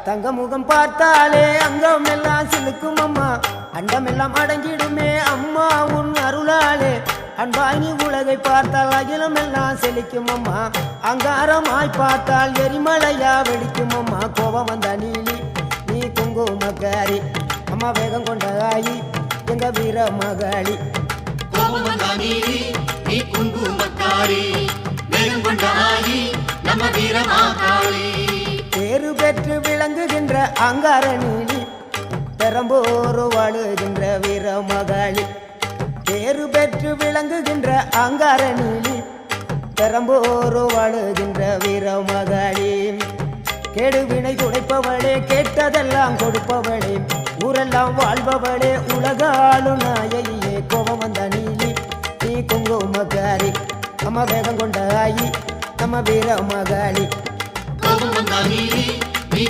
தங்க முகம் பார்த்தாலே அங்கம் எல்லாம் சிலுக்கும் அம்மா அண்டமெல்லாம் அடங்கிடுமே அம்மா உன் அருளாலே அன்பாங்கி உலகை பார்த்தால் அகிலம் எல்லாம் செழிக்கும் அம்மா அங்காரமாய் பார்த்தால் எரிமலையா வெடிக்கும் அம்மா கோபம் வந்த நீலி நீ குங்குமக்காரி அம்மா வேகம் கொண்ட ஆயி எங்க வீர மகாளி கோபம் வந்த நீலி நீ குங்குமக்காரி வேகம் கொண்ட ஆயி நம்ம வீர மகாளி பேரு பெற்று விளங்குகின்ற அங்கார நீலி பெரம்போரு வாழுகின்ற வீர மகாளி பேரு பெற்று விளங்குகின்ற அங்கார நீலி பெரம்போரு வாழுகின்ற வீர மகாளி கேடுவினை துடைப்பவளே கேட்டதெல்லாம் கொடுப்பவளே ஊரெல்லாம் வாழ்பவளே உலகாளு நாயகியே கோபம் வந்த நீலி நீ குங்குமக்காரி அம்மா வேகம் கொண்ட ஆயி நம்ம வீர மகாளி கோபம் வந்த நீலி நீ